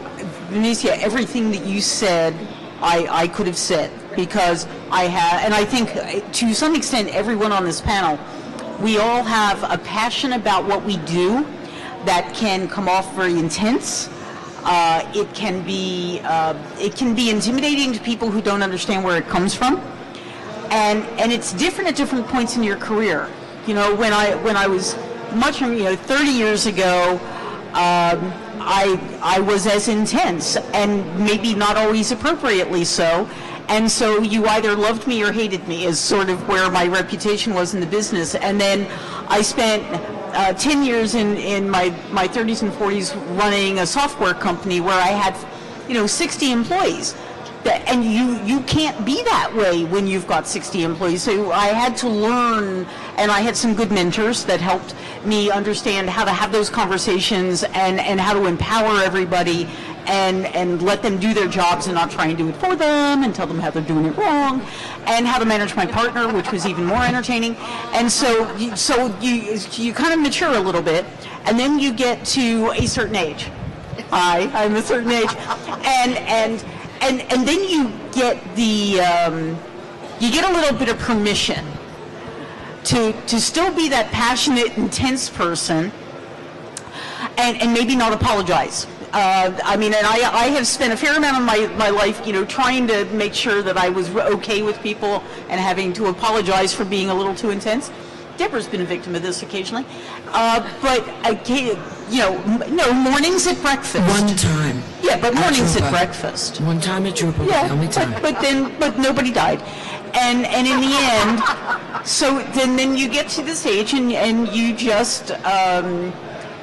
Benicia, everything that you said, I could have said, because I have, and I think to some extent everyone on this panel, we all have a passion about what we do that can come off very intense. It can be intimidating to people who don't understand where it comes from, and it's different at different points in your career. You know, when I was much, 30 years ago, I was as intense, and maybe not always appropriately so. And so you either loved me or hated me is sort of where my reputation was in the business. And then I spent 10 years in my 30s and 40s running a software company where I had, 60 employees. And you can't be that way when you've got 60 employees. So I had to learn, and I had some good mentors that helped me understand how to have those conversations and how to empower everybody and let them do their jobs and not try and do it for them and tell them how they're doing it wrong, and how to manage my partner, which was even more entertaining. And so you kind of mature a little bit, and then you get to a certain age. I'm a certain age, and then you get you get a little bit of permission to still be that passionate, intense person, and maybe not apologize. I have spent a fair amount of my life, trying to make sure that I was okay with people and having to apologize for being a little too intense. Deborah's been a victim of this occasionally, but no, mornings at breakfast. One time. Yeah, but mornings at Drupa. breakfast. One time at Drupa, Yeah, the only time. but nobody died. And in the end, so then you get to this age and you just,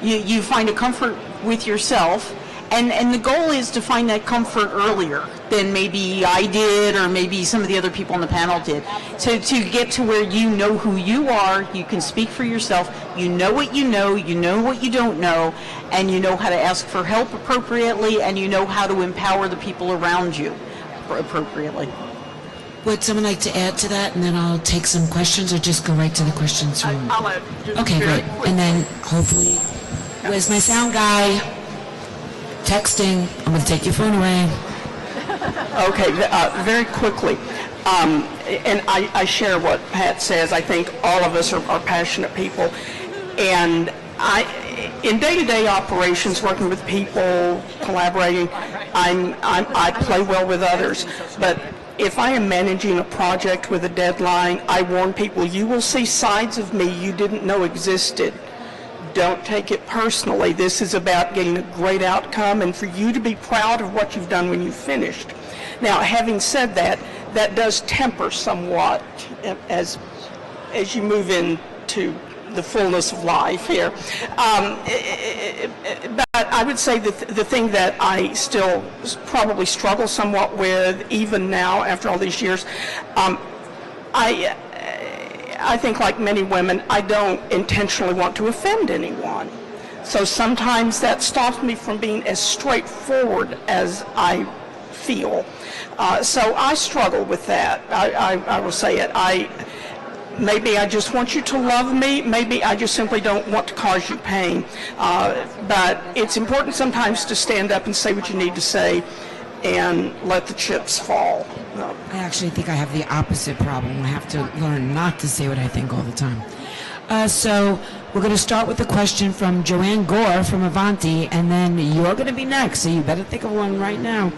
you find a comfort with yourself. And the goal is to find that comfort earlier than maybe I did or maybe some of the other people on the panel did. To get to where you know who you are, you can speak for yourself, you know what you know what you don't know, and you know how to ask for help appropriately, and you know how to empower the people around you appropriately. Would someone like to add to that, and then I'll take some questions, or just go right to the questions from... I'll add just Okay, very great. quick. And then, hopefully... Where's my sound guy? Texting. I'm going to take your phone away. Okay, very quickly. And I share what Pat says. I think all of us are passionate people. And in day-to-day operations, working with people, collaborating, I play well with others. But if I am managing a project with a deadline, I warn people, you will see sides of me you didn't know existed. Don't take it personally. This is about getting a great outcome and for you to be proud of what you've done when you've finished. Now, having said that, that does temper somewhat as you move into the fullness of life here. But I would say that the thing that I still probably struggle somewhat with, even now after all these years, I think like many women, I don't intentionally want to offend anyone. So sometimes that stops me from being as straightforward as I feel. So I struggle with that. I will say it. Maybe I just want you to love me. Maybe I just simply don't want to cause you pain. But it's important sometimes to stand up and say what you need to say and let the chips fall. I actually think I have the opposite problem. I have to learn not to say what I think all the time. So we're going to start with a question from Joanne Gore from Avanti, and then you're going to be next, so you better think of one right now.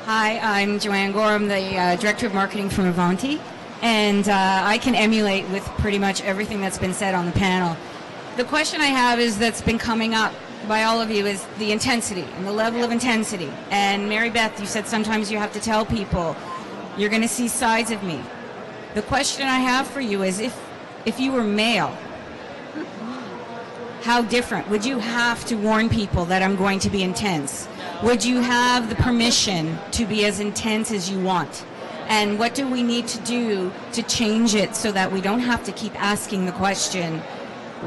Hi, I'm Joanne Gore. I'm the Director of Marketing from Avanti, and I can emulate with pretty much everything that's been said on the panel. The question I have is that's been coming up by all of you is the intensity and the level of intensity. And Mary Beth, you said sometimes you have to tell people you're going to see sides of me. The question I have for you is if you were male, how different? Would you have to warn people that I'm going to be intense? Would you have the permission to be as intense as you want? And what do we need to do to change it so that we don't have to keep asking the question,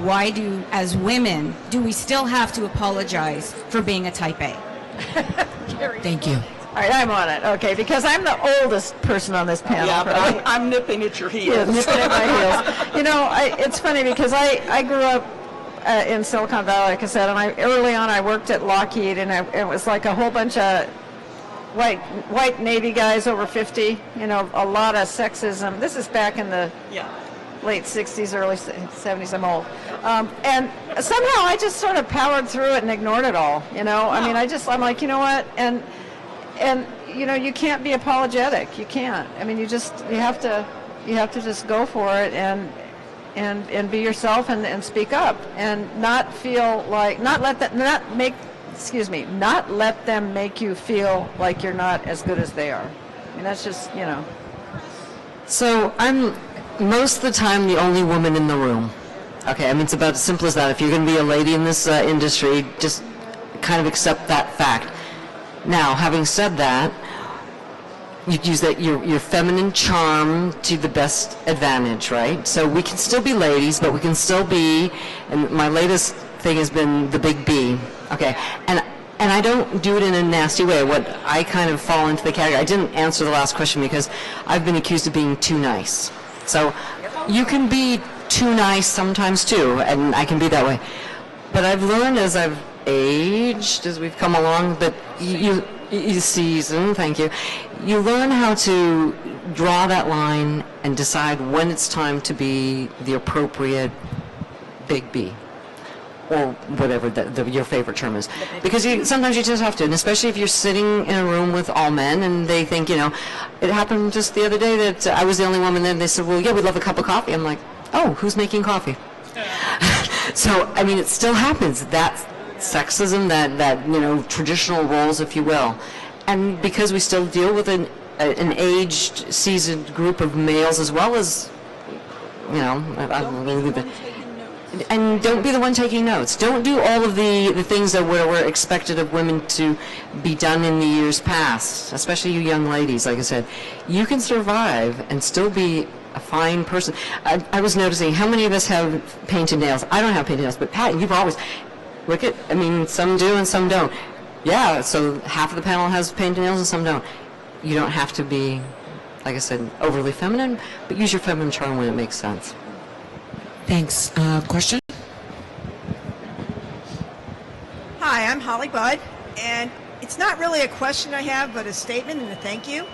why do, as women, do we still have to apologize for being a type A? Thank you. All right, I'm on it. Okay, because I'm the oldest person on this panel. Yeah, but I'm nipping at your heels. Yeah, nipping at my heels. You know, it's funny because I grew up in Silicon Valley, like I said, and early on I worked at Lockheed, and it was like a whole bunch of white Navy guys over 50. You know, a lot of sexism. This is back in the late 60s, early 70s. I'm old. And somehow I just sort of powered through it and ignored it all. You know, I mean, I'm like, you know what, and you know, you can't be apologetic. You can't. I mean, you have to just go for it and be yourself and speak up and not feel like not let them make you feel like you're not as good as they are. I mean, that's just, you know. So I'm most of the time the only woman in the room. Okay, I mean, it's about as simple as that. If you're going to be a lady in this industry, just kind of accept that fact. Now, having said that, you use that your feminine charm to the best advantage, right? So we can still be ladies, but we can still be, and my latest thing has been the big B. Okay, and I don't do it in a nasty way. What I kind of fall into the category, I didn't answer the last question because I've been accused of being too nice. So you can be too nice sometimes too, and I can be that way. But I've learned as I've aged, as we've come along, that you season, thank you, you learn how to draw that line and decide when it's time to be the appropriate big B, or whatever your favorite term is. Because sometimes you just have to, and especially if you're sitting in a room with all men and they think, you know, it happened just the other day that I was the only woman there, and they said, well, yeah, we'd love a cup of coffee. I'm like, oh, who's making coffee? So, I mean, it still happens. That sexism, that traditional roles, if you will. And because we still deal with an aged, seasoned group of males as well as, and don't be the one taking notes. Don't do all of the things that were expected of women to be done in the years past, especially you young ladies, like I said. You can survive and still be a fine person. I was noticing how many of us have painted nails. I don't have painted nails, but Pat, you've always, some do and some don't. Yeah, so half of the panel has painted nails and some don't. You don't have to be, like I said, overly feminine, but use your feminine charm when it makes sense. Thanks. Question? Hi, I'm Holly Budd, and it's not really a question I have, but a statement and a thank you.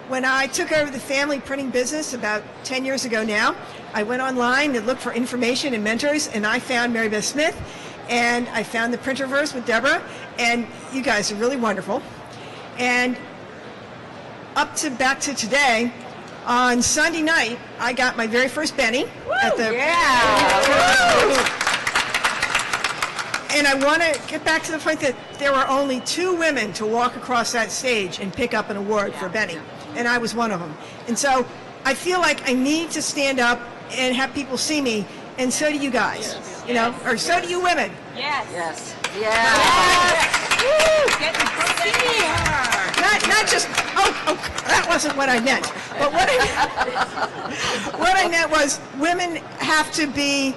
When I took over the family printing business about 10 years ago now, I went online to look for information and mentors, and I found Mary Beth Smith, and I found the Printerverse with Deborah, and you guys are really wonderful. And back to today, on Sunday night, I got my very first Benny at the. And I want to get back to the point that there were only 2 women to walk across that stage and pick up an award for Benny, and I was one of them. And so I feel like I need to stand up and have people see me, and so do you guys, or so do you women. Yes. Yes. Not just, that wasn't what I meant. But what I meant was women have to be,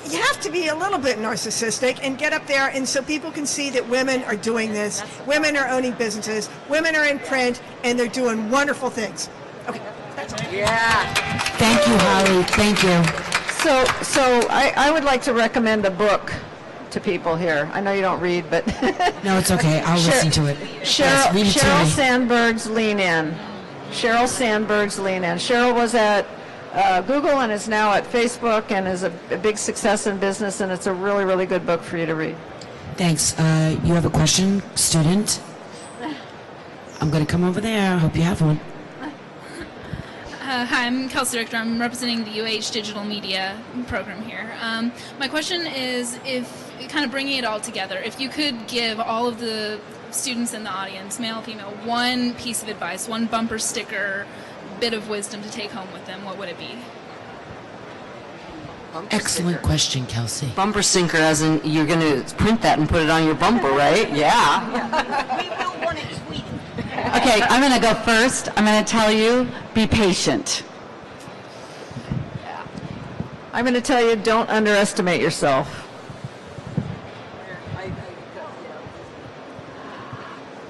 you have to be a little bit narcissistic and get up there, and so people can see that women are doing this, women are owning businesses, women are in print, and they're doing wonderful things. Okay. Yeah. Thank you, Holly. Thank you. So I would like to recommend a book to people here. I know you don't read, but No, it's okay. I'll listen to it. Yes, read it to Sheryl me. Sandberg's Lean In. Sheryl Sandberg's Lean In. Sheryl was at Google and is now at Facebook and is a big success in business, and it's a really, really good book for you to read. Thanks. You have a question, student? I'm going to come over there. I hope you have one. Hi, I'm Kelsey Richter. I'm representing the UH Digital Media program here. My question is, if kind of bringing it all together, if you could give all of the students in the audience, male, female, one piece of advice, one bumper sticker, bit of wisdom to take home with them, what would it be? Excellent question, Kelsey. Bumper sticker, as in you're going to print that and put it on your bumper, right? Yeah. We will want it tweeted. Okay, I'm going to go first. I'm going to tell you, be patient. I'm going to tell you, don't underestimate yourself.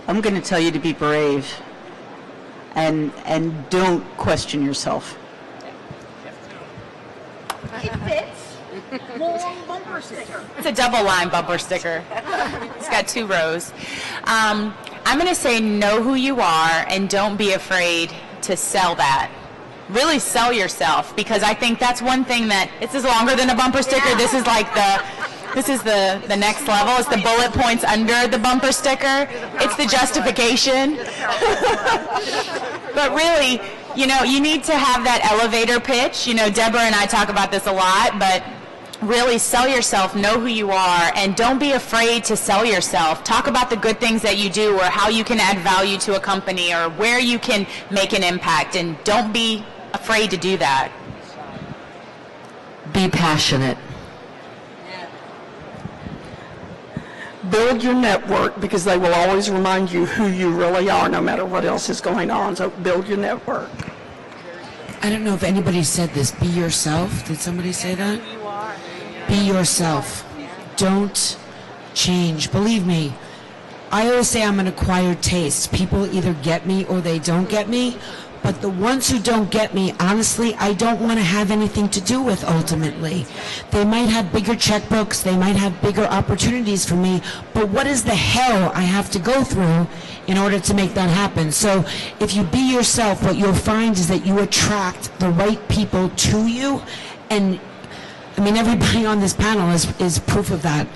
I'm going to tell you to be brave and don't question yourself. It fits. Long bumper sticker. It's a double line bumper sticker. It's got 2 rows. I'm going to say know who you are and don't be afraid to sell that. Really sell yourself, because I think that's one thing that, this is longer than a bumper sticker. This is like the next level. It's the bullet points under the bumper sticker. It's the justification. But really, you need to have that elevator pitch. Deborah and I talk about this a lot, but really sell yourself, know who you are, and don't be afraid to sell yourself. Talk about the good things that you do, or how you can add value to a company, or where you can make an impact, and don't be afraid to do that. Be passionate. Build your network, because they will always remind you who you really are, no matter what else is going on. So build your network. I don't know if anybody said this. Be yourself. Did somebody say that? Be yourself. Don't change. Believe me, I always say I'm an acquired taste. People either get me or they don't get me. But the ones who don't get me, honestly, I don't want to have anything to do with ultimately. They might have bigger checkbooks, they might have bigger opportunities for me, but what is the hell I have to go through in order to make that happen? So if you be yourself, what you'll find is that you attract the right people to you, and I mean, everybody on this panel is proof of that.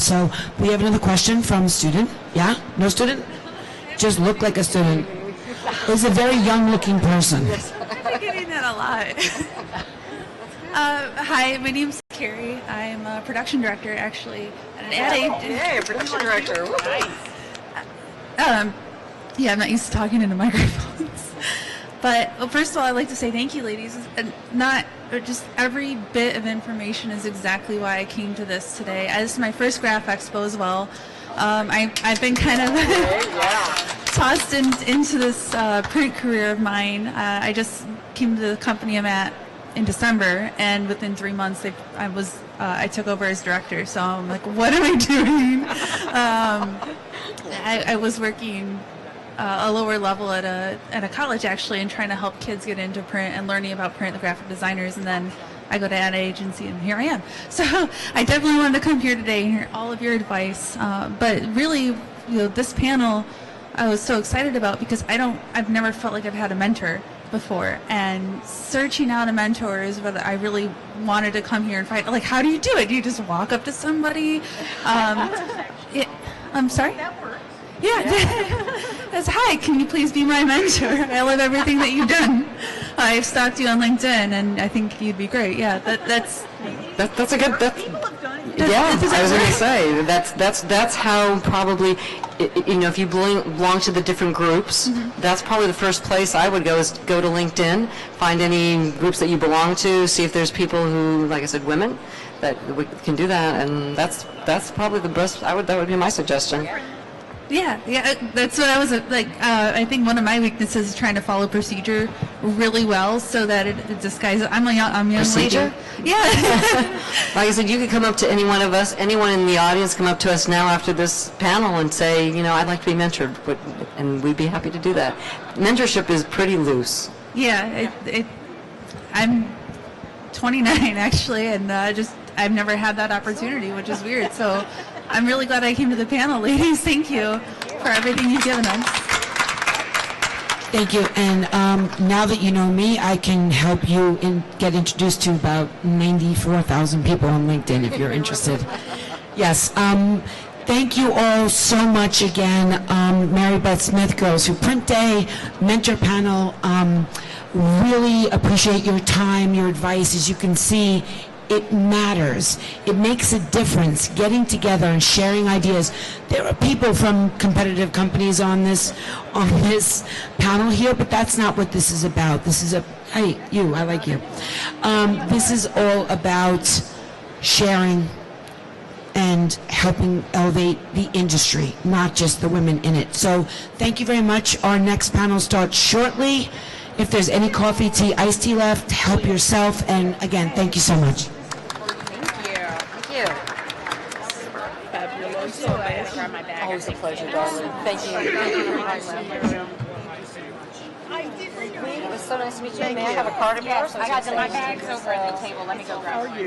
So we have another question from a student. Yeah? No student? Just look like a student. Is a very young-looking person. I've been getting that a lot. Hi. Hi, my name's Carrie. I'm a production director, actually, at an ad agency. Hey, production director. Yeah, I'm not used to talking into microphones. But well, first of all, I'd like to say thank you, ladies. And not just every bit of information is exactly why I came to this today. This is my first Graph Expo as well. I've been kind of tossed into this print career of mine. I just came to the company I'm at in December, and within 3 months, I took over as director. So I'm like, what am I doing? I was working a lower level at a college actually, and trying to help kids get into print and learning about print, the graphic designers, and then I go to ad agency, and here I am. So I definitely wanted to come here today and hear all of your advice. But really, this panel I was so excited about because I've never felt like I've had a mentor before, and searching out a mentor is what I really wanted to come here and find. Like, how do you do it? Do you just walk up to somebody? I'm sorry? That works. Yeah. That's, hi, can you please be my mentor? I love everything that you've done. I've stalked you on LinkedIn, and I think you'd be great. Yeah, that's a good. Yeah, I was going to say that's how probably, if you belong to the different groups, that's probably the first place I would go, is go to LinkedIn, find any groups that you belong to, see if there's people who, like I said, women that we can do that, and that's probably the best. That would be my suggestion. Yeah, that's what I was like. I think one of my weaknesses is trying to follow procedure really well, so that it disguises. I'm a young Procedure? lady. Yeah. Like I said, you could come up to any one of us, anyone in the audience, come up to us now after this panel and say, I'd like to be mentored, and we'd be happy to do that. Mentorship is pretty loose. Yeah, I'm 29 actually, and I've never had that opportunity, which is weird. So I'm really glad I came to the panel, ladies. Thank you for everything you've given us. Thank you. And now that you know me, I can help you get introduced to about 94,000 people on LinkedIn if you're interested. Yes. Thank you all so much again, Mary Beth Smith, Girls Who Print Day, Mentor Panel. Really appreciate your time, your advice. As you can see, it matters. It makes a difference getting together and sharing ideas. There are people from competitive companies on this panel here, but that's not what this is about. This is hey, I like you. This is all about sharing and helping elevate the industry, not just the women in it. So thank you very much. Our next panel starts shortly. If there's any coffee, tea, iced tea left, help yourself. And again, thank you so much. Thank you. Always a pleasure, darling. Thank you. It was so nice to meet you. May I have a card of yours? I got my bags over at the table. Let me go grab one.